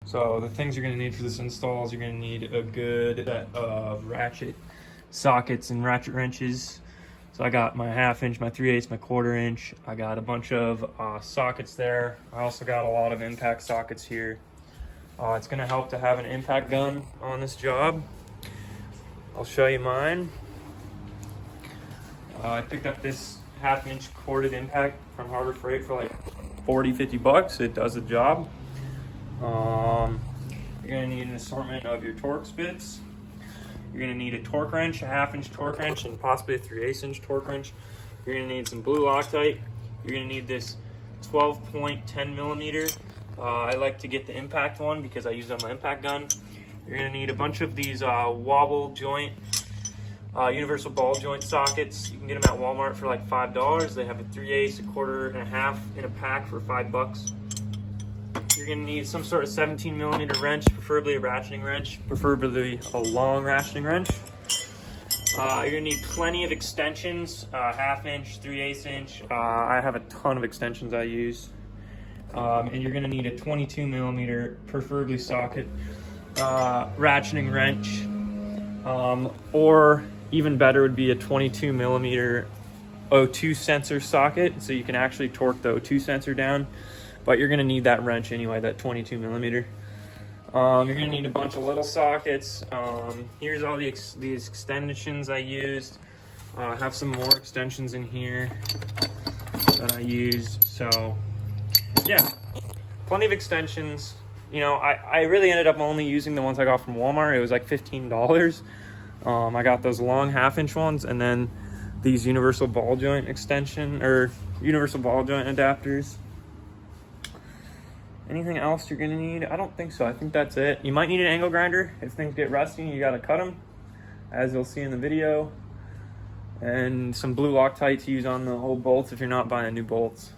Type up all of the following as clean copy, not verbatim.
So the things you're going to need for this install is you're going to need a good set of ratchet sockets and ratchet wrenches. So I got my 1/2 inch, my 3/8, my 1/4 inch. I got a bunch of sockets there. I also got a lot of impact sockets here. It's going to help to have an impact gun on this job. I'll show you mine. I picked up this 1/2 inch corded impact from Harbor Freight for like 40-50 bucks. It does the job. You're going to need an assortment of your Torx bits. You're going to need a torque wrench, a 1/2 inch torque wrench, and possibly a 3/8 inch torque wrench. You're going to need some blue Loctite. You're going to need this 12.10 millimeter. I like to get the impact one because I use it on my impact gun. You're going to need a bunch of these wobble joint, universal ball joint sockets. You can get them at Walmart for like $5. They have a 3/8, a 1/4, and a 1/2 in a pack for $5. You're going to need some sort of 17 millimeter wrench, preferably a ratcheting wrench, preferably a long ratcheting wrench. You're going to need plenty of extensions, 1/2 inch, 3/8 inch. I have a ton of extensions I use. And you're going to need a 22 millimeter, preferably socket, ratcheting wrench. Or even better would be a 22 millimeter O2 sensor socket, so you can actually torque the O2 sensor down. But you're going to need that wrench anyway, that 22 millimeter. You're going to need a bunch of little sockets. Here's all these extensions I used. I have some more extensions in here that I used. So yeah, plenty of extensions. You know, I really ended up only using the ones I got from Walmart. It was like $15. I got those long 1/2 inch ones, and then these universal ball joint extension or universal ball joint adapters. Anything else you're gonna need? I don't think so. I think that's it. You might need an angle grinder if things get rusty. You gotta cut them, as you'll see in the video, and some blue Loctite to use on the old bolts if you're not buying new bolts.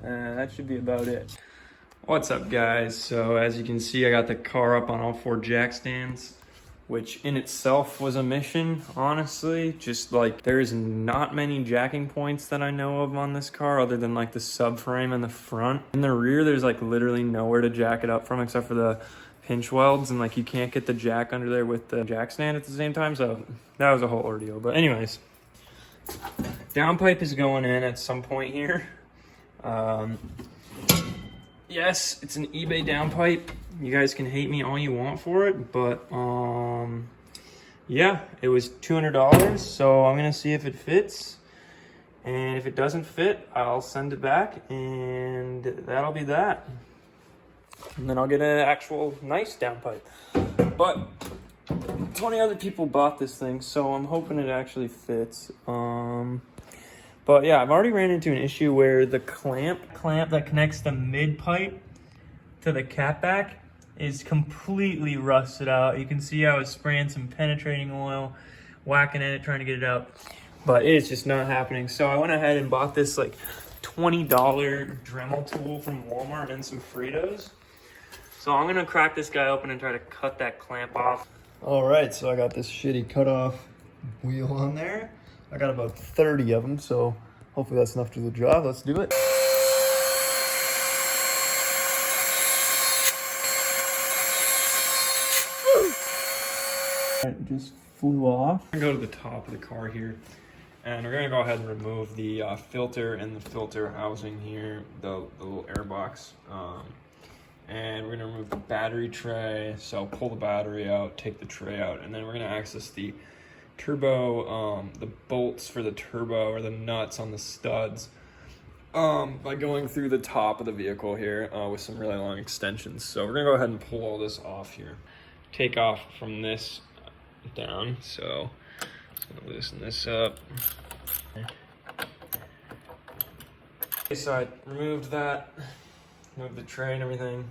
That should be about it. What's up, guys? So as you can see, I got the car up on all 4 jack stands, which in itself was a mission, honestly. Just like, there's not many jacking points that I know of on this car other than like the subframe and the front. In the rear, there's like literally nowhere to jack it up from except for the pinch welds, and like you can't get the jack under there with the jack stand at the same time, so that was a whole ordeal. But anyways, downpipe is going in at some point here. Yes, it's an eBay downpipe. You guys can hate me all you want for it, but yeah, it was $200, so I'm gonna see if it fits, and if it doesn't fit, I'll send it back, and that'll be that. And then I'll get an actual nice downpipe. But 20 other people bought this thing, so I'm hoping it actually fits. But yeah, I've already ran into an issue where the clamp that connects the mid pipe to the catback is completely rusted out. You can see I was spraying some penetrating oil, whacking at it, trying to get it out, but it's just not happening. So I went ahead and bought this like $20 Dremel tool from Walmart and some Fritos. So I'm gonna crack this guy open and try to cut that clamp off. All right, so I got this shitty cutoff wheel on there. I got about 30 of them, so hopefully that's enough to do the job. Let's do it. It just flew off. I'm gonna go to the top of the car here, and we're gonna go ahead and remove the filter and the filter housing here, the little air box. And we're gonna remove the battery tray. So pull the battery out, take the tray out, and then we're gonna access the turbo, the bolts for the turbo, or the nuts on the studs, by going through the top of the vehicle here with some really long extensions. So we're gonna go ahead and pull all this off here. Take off from this down. So just gonna loosen this up. Okay, so I removed that, removed the tray and everything.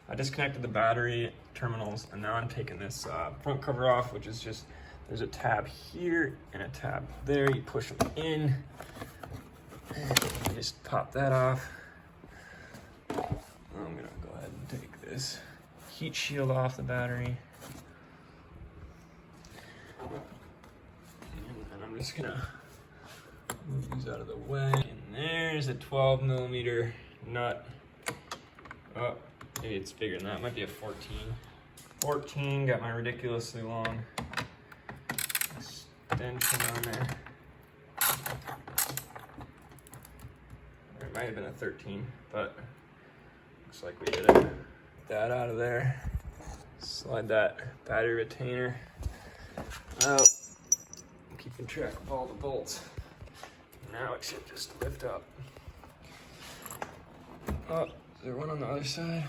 I disconnected the battery terminals, and now I'm taking this front cover off, which is just, there's a tab here and a tab there. You push them in, and you just pop that off. I'm gonna go ahead and take this heat shield off the battery. And I'm just gonna move these out of the way. And there's a 12 millimeter nut up Maybe it's bigger than that. It might be a 14. 14, got my ridiculously long extension on there. Or it might have been a 13, but looks like we did it. That out of there. Slide that battery retainer out. I'm keeping track of all the bolts. Now it should just lift up. Oh, is there one on the other side?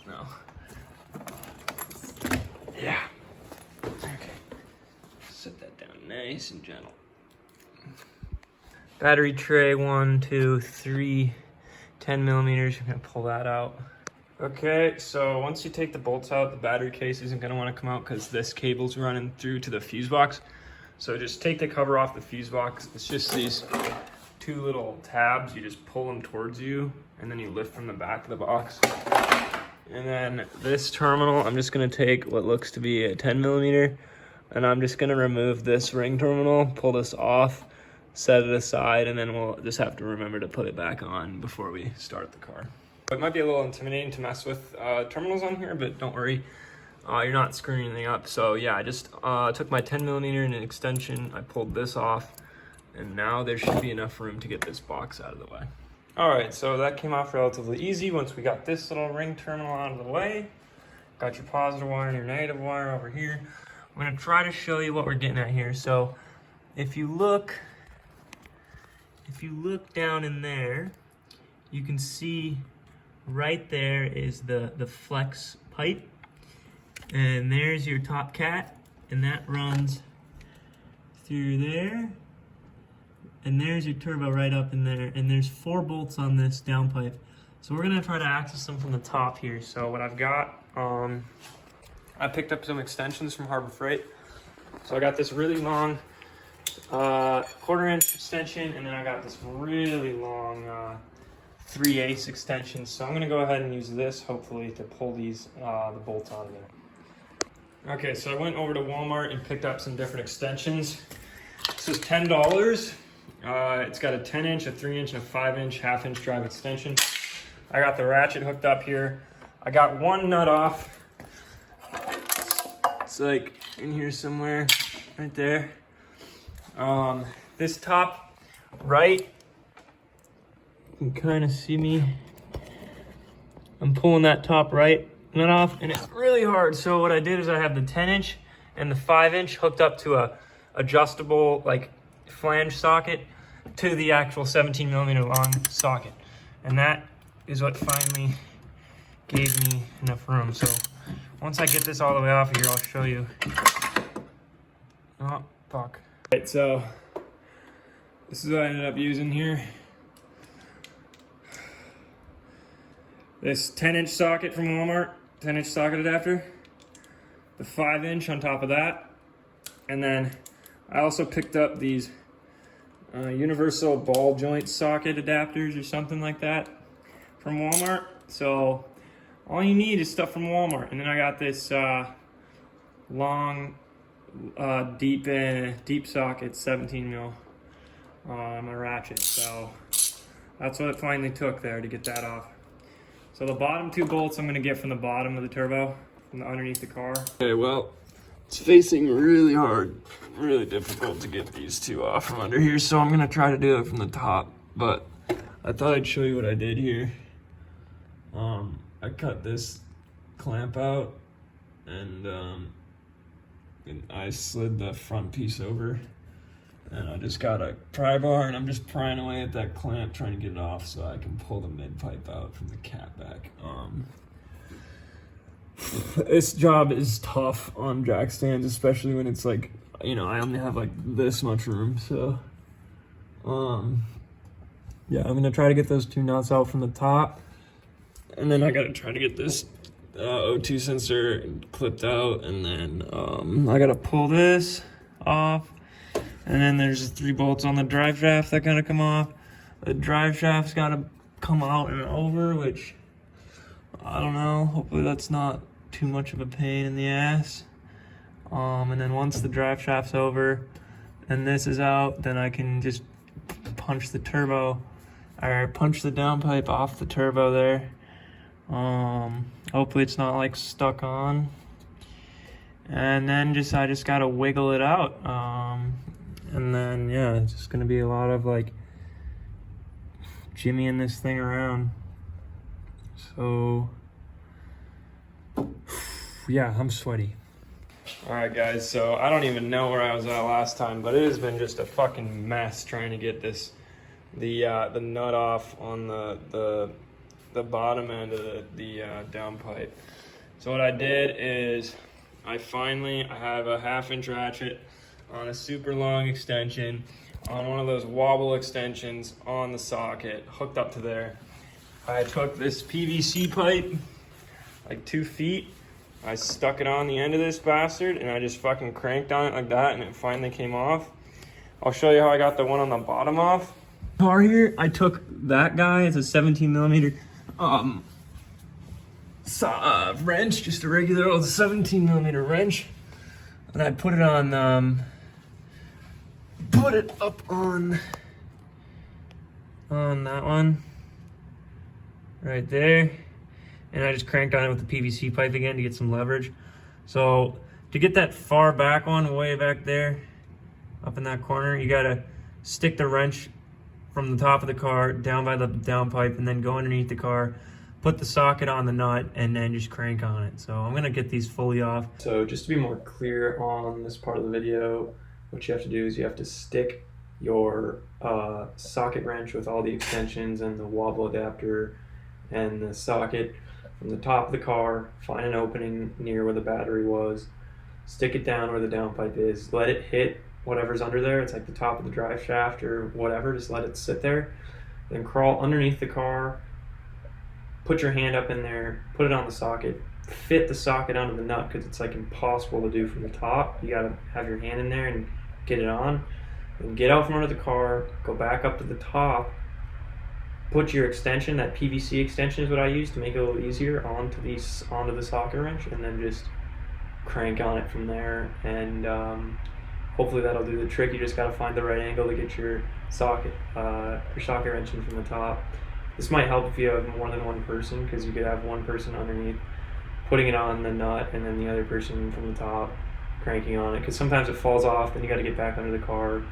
No. Yeah. Okay. Set that down nice and gentle. Battery tray, 1, 2, 3, 10 millimeters. I'm gonna pull that out. Okay, so once you take the bolts out, the battery case isn't gonna wanna come out because this cable's running through to the fuse box. So just take the cover off the fuse box. It's just these 2 little tabs. You just pull them towards you and then you lift from the back of the box. And then this terminal, I'm just gonna take what looks to be a 10 millimeter and I'm just gonna remove this ring terminal, pull this off, set it aside, and then we'll just have to remember to put it back on before we start the car. It might be a little intimidating to mess with terminals on here, but don't worry, you're not screwing anything up. So yeah, I just took my 10 millimeter and an extension, I pulled this off, and now there should be enough room to get this box out of the way. All right, so that came off relatively easy once we got this little ring terminal out of the way. Got your positive wire and your negative wire over here. I'm gonna try to show you what we're getting at here. So if you look down in there, you can see right there is the flex pipe. And there's your top cat, and that runs through there. And there's your turbo right up in there, and there's 4 bolts on this downpipe. So we're gonna try to access them from the top here. So what I've got, I picked up some extensions from Harbor Freight. So I got this really long 1/4-inch extension, and then I got this really long 3/8 extension. So I'm gonna go ahead and use this, hopefully, to pull these the bolts out of there. Okay, so I went over to Walmart and picked up some different extensions. This is $10. It's got a 10-inch, a 3-inch, and a 5-inch half-inch drive extension. I got the ratchet hooked up here. I got one nut off. It's like in here somewhere, right there. This top right, you can kind of see me. I'm pulling that top right nut off, and it's really hard. So what I did is I have the 10-inch and the 5-inch hooked up to a adjustable like flange socket to the actual 17 millimeter long socket, and that is what finally gave me enough room. So once I get this all the way off of here, I'll show you. Oh fuck. Right, so this is what I ended up using here. This 10-inch socket from Walmart, 10-inch socket adapter, the 5-inch on top of that, and then I also picked up these universal ball joint socket adapters or something like that from Walmart. So all you need is stuff from Walmart. And then I got this long, deep socket, 17 mil, my ratchet. So that's what it finally took there to get that off. So the bottom 2 bolts I'm gonna get from the bottom of the turbo, from underneath the car. Okay, well, it's facing really hard, really difficult to get these 2 off from under here, so I'm gonna try to do it from the top, but I thought I'd show you what I did here. I cut this clamp out, and I slid the front piece over, and I just got a pry bar, and I'm just prying away at that clamp, trying to get it off so I can pull the mid pipe out from the cat back. This job is tough on jack stands, especially when it's like, you know, I only have like this much room. So yeah, I'm gonna try to get those 2 nuts out from the top, and then I gotta try to get this O2 sensor clipped out, and then I gotta pull this off, and then there's 3 bolts on the drive shaft that gotta come off. The drive shaft's gotta come out and over, which I don't know, hopefully that's not too much of a pain in the ass. And then once the drive shaft's over and this is out, then I can just punch the turbo I punched the downpipe off the turbo there. Hopefully it's not like stuck on. And then I just gotta wiggle it out. And then yeah, it's just gonna be a lot of like jimmying this thing around. So yeah, I'm sweaty. All right, guys, so I don't even know where I was at last time, but it has been just a fucking mess trying to get the nut off on the bottom end of the downpipe. So what I did is I have a 1/2-inch ratchet on a super long extension on one of those wobble extensions on the socket hooked up to there. I took this PVC pipe, like 2 feet, I stuck it on the end of this bastard and I just fucking cranked on it like that and it finally came off. I'll show you how I got the one on the bottom off. Car here, I took that guy, it's a 17 millimeter wrench, just a regular old 17 millimeter wrench. And I put it on, put it up on that one, right there. And I just cranked on it with the PVC pipe again to get some leverage. So to get that far back one, way back there, up in that corner, you gotta stick the wrench from the top of the car down by the downpipe and then go underneath the car, put the socket on the nut, and then just crank on it. So I'm gonna get these fully off. So just to be more clear on this part of the video, what you have to do is you have to stick your socket wrench with all the extensions and the wobble adapter and the socket from the top of the car, find an opening near where the battery was, stick it down where the downpipe is, let it hit whatever's under there. It's like the top of the drive shaft or whatever, just let it sit there. Then crawl underneath the car, put your hand up in there, put it on the socket, fit the socket onto the nut because it's like impossible to do from the top. You gotta have your hand in there and get it on. Then get out from under the car, go back up to the top, put your extension, that PVC extension is what I use to make it a little easier, onto the socket wrench, and then just crank on it from there. And hopefully that'll do the trick. You just got to find the right angle to get your socket wrench in from the top. This might help if you have more than one person, because you could have one person underneath putting it on the nut and then the other person from the top cranking on it, because sometimes it falls off, then you got to get back under the car,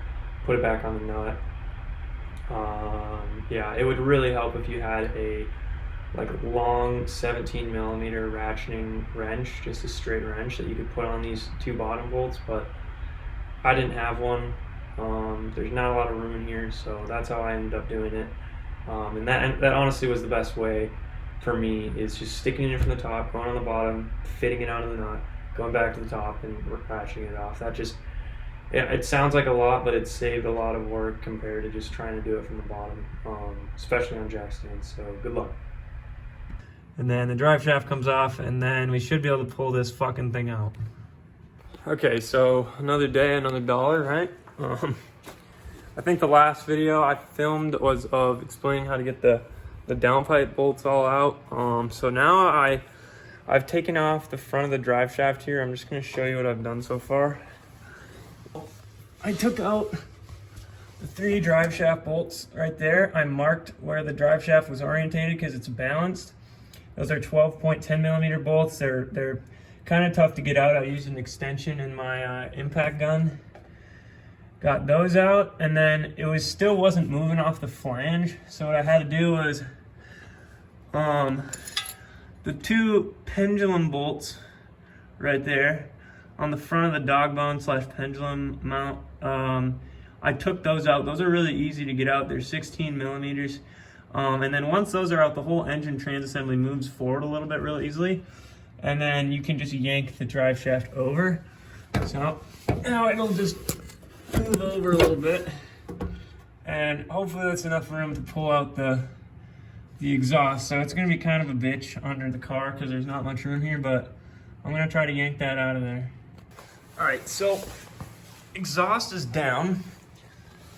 put it back on the nut. Yeah, it would really help if you had a long 17 millimeter ratcheting wrench, just a straight wrench that you could put on these 2 bottom bolts, but I didn't have one. There's not a lot of room in here, so that's how I ended up doing it. And that honestly was the best way for me, is just sticking it in from the top, going on the bottom, fitting it onto the nut, going back to the top and ratcheting it off. That just, it sounds like a lot, but it saved a lot of work compared to just trying to do it from the bottom, especially on jack stands, so good luck. And then the drive shaft comes off, and then we should be able to pull this fucking thing out. Okay, so another day, another dollar, right? I think the last video I filmed was of explaining how to get the downpipe bolts all out. So now I've taken off the front of the drive shaft here. I'm just gonna show you what I've done so far. I took out the 3 drive shaft bolts right there. I marked where the drive shaft was orientated because it's balanced. Those are 12.10 millimeter bolts. They're kind of tough to get out. I used an extension in my impact gun. Got those out, and then it still wasn't moving off the flange. So what I had to do was the 2 pendulum bolts right there on the front of the dog bone / pendulum mount. I took those out. Those are really easy to get out. They're 16 millimeters. And then once those are out, the whole engine transassembly moves forward a little bit really easily. And then you can just yank the drive shaft over. So now it'll just move over a little bit. And hopefully that's enough room to pull out the exhaust. So it's gonna be kind of a bitch under the car because there's not much room here, but I'm gonna try to yank that out of there. All right, so exhaust is down.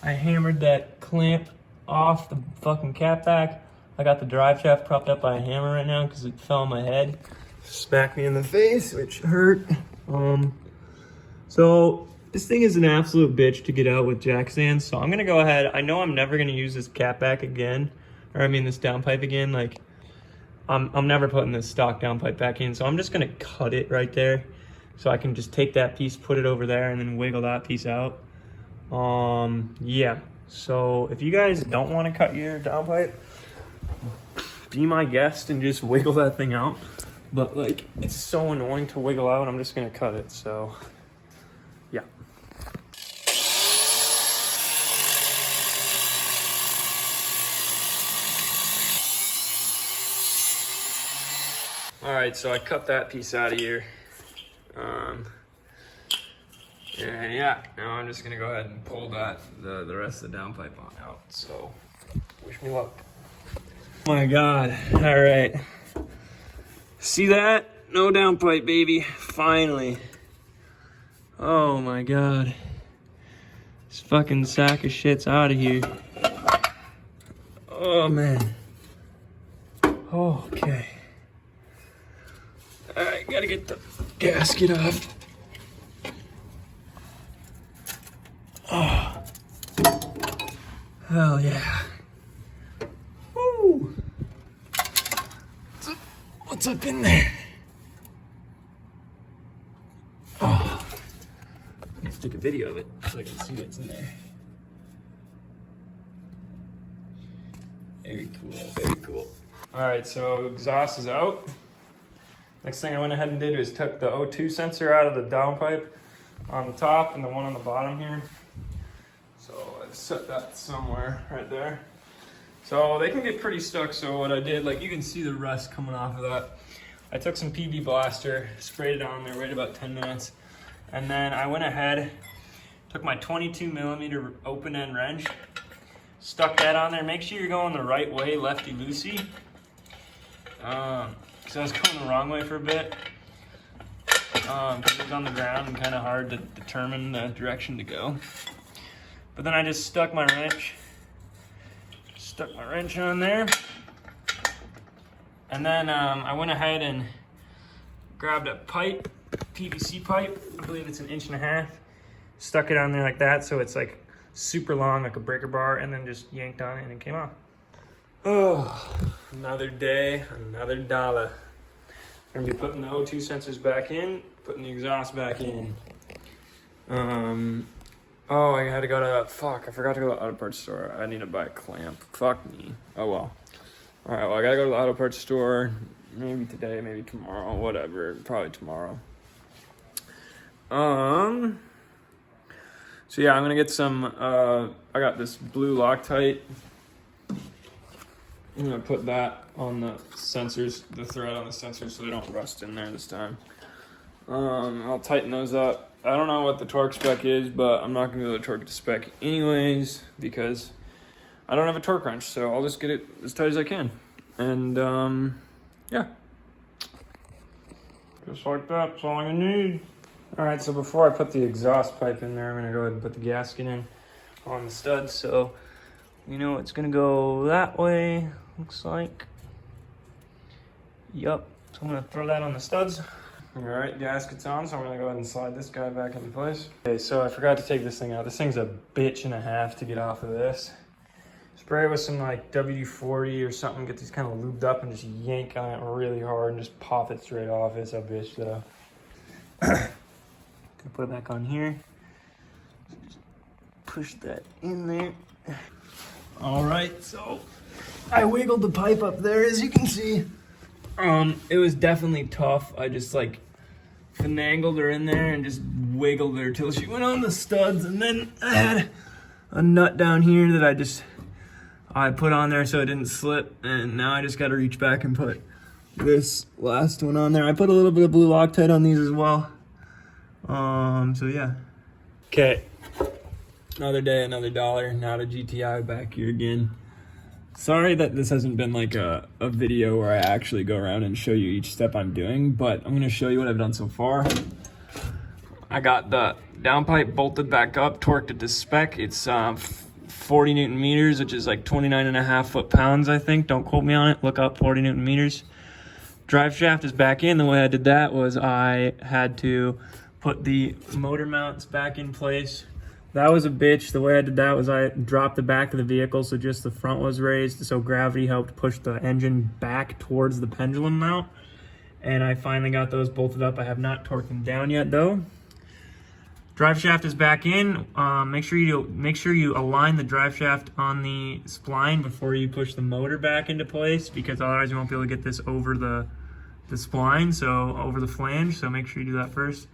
I hammered that clamp off the fucking cat back. I got the drive shaft propped up by a hammer right now because it fell on my head. Smacked me in the face, which hurt. So This thing is an absolute bitch to get out with jack stands, so I'm gonna go ahead. I know I'm never gonna use this cap back again, or I mean this downpipe again. Like, I'm never putting this stock downpipe back in, so I'm just gonna cut it right there, so I can just take that piece, put it over there, and then wiggle that piece out. Yeah. So if you guys don't want to cut your downpipe, be my guest and just wiggle that thing out. But like, it's so annoying to wiggle out. I'm just gonna cut it. So yeah. All right, so I cut that piece out of here. Yeah, now I'm just gonna go ahead and pull the rest of the downpipe on out. So wish me luck. Oh my God, all right. See that? No downpipe, baby, finally. Oh my God. This fucking sack of shit's out of here. Oh man. Okay. All right, gotta get the gasket off. Oh, hell yeah. Woo. What's up in there? Oh, let's take a video of it so I can see what's in there. Very cool, very cool. All right, so exhaust is out. Next thing I went ahead and did was took the O2 sensor out of the downpipe on the top and the one on the bottom here. So I set that somewhere right there. So they can get pretty stuck. So what I did, like you can see the rust coming off of that. I took some PB Blaster, sprayed it on there, waited about 10 minutes. And then I went ahead, took my 22mm open end wrench, stuck that on there. Make sure you're going the right way, lefty-loosey. Because I was going the wrong way for a bit. Because it was on the ground and kind of hard to determine the direction to go. But then I just stuck my wrench on there. And then I went ahead and grabbed a pipe, PVC pipe. I believe it's 1.5 inches. Stuck it on there like that, so it's like super long, like a breaker bar, and then just yanked on it and it came off. Oh, another day, another dollar. I'm gonna be putting the O2 sensors back in, putting the exhaust back in. Oh, I had to go to, fuck, I forgot to go to the auto parts store. I need to buy a clamp. Fuck me. Oh well. All right, well, I gotta go to the auto parts store. Maybe today, maybe tomorrow, whatever. Probably tomorrow. So yeah, I'm gonna get some, I got this blue Loctite. I'm gonna put that on the sensors, the thread on the sensors, so they don't rust in there this time. I'll tighten those up. I don't know what the torque spec is, but I'm not gonna be able to torque it to spec anyways because I don't have a torque wrench, so I'll just get it as tight as I can. And yeah, just like that, that's all I need. All right, so before I put the exhaust pipe in there, I'm gonna go ahead and put the gasket in on the stud. So you know it's gonna go that way, looks like. Yup, so I'm gonna throw that on the studs. All right, gasket's on, so I'm gonna go ahead and slide this guy back into place. Okay, so I forgot to take this thing out. This thing's a bitch and a half to get off of this. Spray it with some like WD-40 or something, get these kind of lubed up and just yank on it really hard and just pop it straight off. It's a bitch though. Gonna put it back on here. Just push that in there. All right, so I wiggled the pipe up there, as you can see. It was definitely tough. I just like finagled her in there and just wiggled her till she went on the studs, and then I had a nut down here that I put on there so it didn't slip, and now I just got to reach back and put this last one on there. I put a little bit of blue Loctite on these as well. So yeah. Okay, another day, another dollar. Now the GTI back here again. Sorry that this hasn't been like a video where I actually go around and show you each step I'm doing, but I'm gonna show you what I've done so far. I got the downpipe bolted back up, torqued it to spec. It's 40 Newton meters, which is like 29.5 foot-pounds, I think. Don't quote me on it, look up 40 Newton meters. Drive shaft is back in. The way I did that was I had to put the motor mounts back in place. That was a bitch. The way I did that was I dropped the back of the vehicle so just the front was raised, so gravity helped push the engine back towards the pendulum mount. And I finally got those bolted up. I have not torqued them down yet though. Drive shaft is back in. Make sure you align the drive shaft on the spline before you push the motor back into place, because otherwise you won't be able to get this over the spline, so over the flange. So make sure you do that first.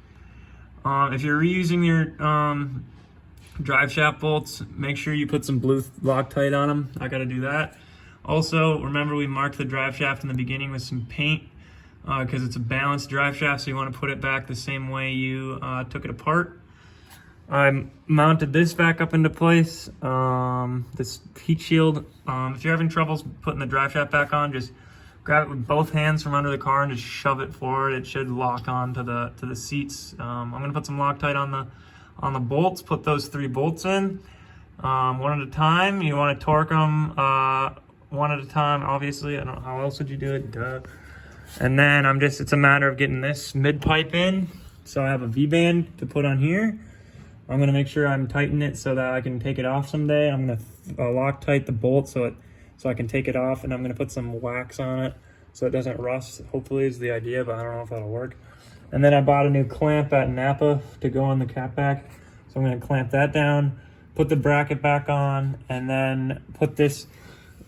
If you're reusing your drive shaft bolts, make sure you put some blue Loctite on them. I got to do that. Also, remember we marked the drive shaft in the beginning with some paint because it's a balanced drive shaft, so you want to put it back the same way you took it apart. I mounted this back up into place, this heat shield. If you're having troubles putting the drive shaft back on, just grab it with both hands from under the car and just shove it forward. It should lock on to the seats. I'm gonna put some Loctite on the bolts. Put those 3 bolts in, one at a time. You want to torque them one at a time. Obviously, I don't know how else would you do it. Duh. And then it's a matter of getting this mid pipe in. So I have a V-band to put on here. I'm gonna make sure I'm tightening it so that I can take it off someday. I'm gonna Loctite the bolt so I can take it off, and I'm gonna put some wax on it so it doesn't rust. Hopefully is the idea, but I don't know if that'll work. And then I bought a new clamp at Napa to go on the catback. So I'm gonna clamp that down, put the bracket back on, and then put this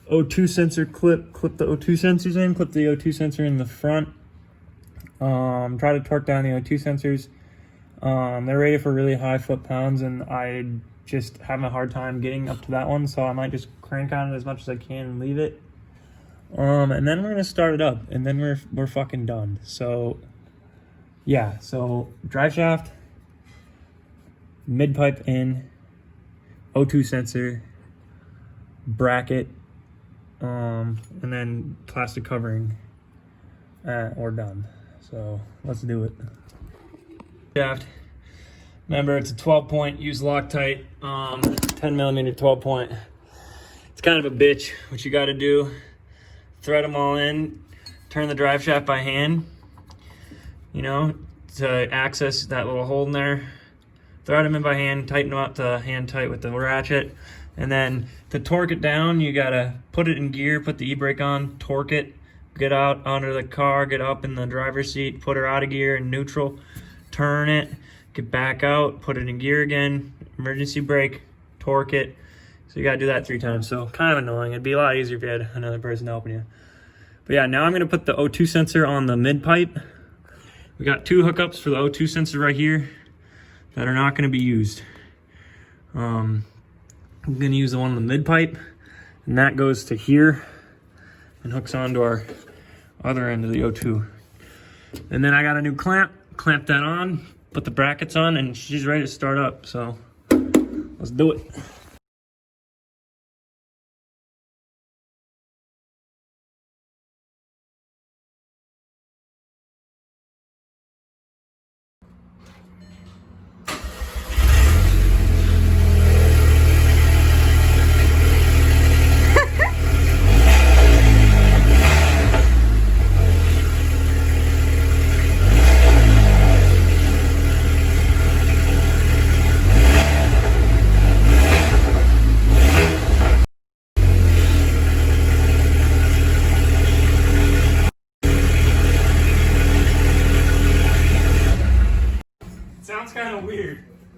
O2 sensor clip the O2 sensors in, clip the O2 sensor in the front. Try to torque down the O2 sensors. They're rated for really high foot-pounds, and I just having a hard time getting up to that one, so I might just crank on it as much as I can and leave it. And then we're gonna start it up, and then we're fucking done. So yeah, so drive shaft, mid pipe in, O2 sensor, bracket, and then plastic covering. We're done. So let's do it. Shaft. Remember, it's a 12-point. Use Loctite. 10mm 12-point. It's kind of a bitch. What you got to do: thread them all in. Turn the drive shaft by hand. You know, to access that little hole in there. Thread them in by hand. Tighten them up to hand tight with the ratchet. And then to torque it down, you gotta put it in gear. Put the e-brake on. Torque it. Get out under the car. Get up in the driver's seat. Put her out of gear in neutral. Turn it, get back out, put it in gear again, emergency brake, torque it. So you gotta do that 3 times. So kind of annoying. It'd be a lot easier if you had another person helping you. But yeah, now I'm gonna put the O2 sensor on the mid pipe. We got 2 hookups for the O2 sensor right here that are not gonna be used. I'm gonna use the one on the mid pipe, and that goes to here and hooks onto our other end of the O2. And then I got a new clamp that on, put the brackets on, and she's ready to start up. So let's do it.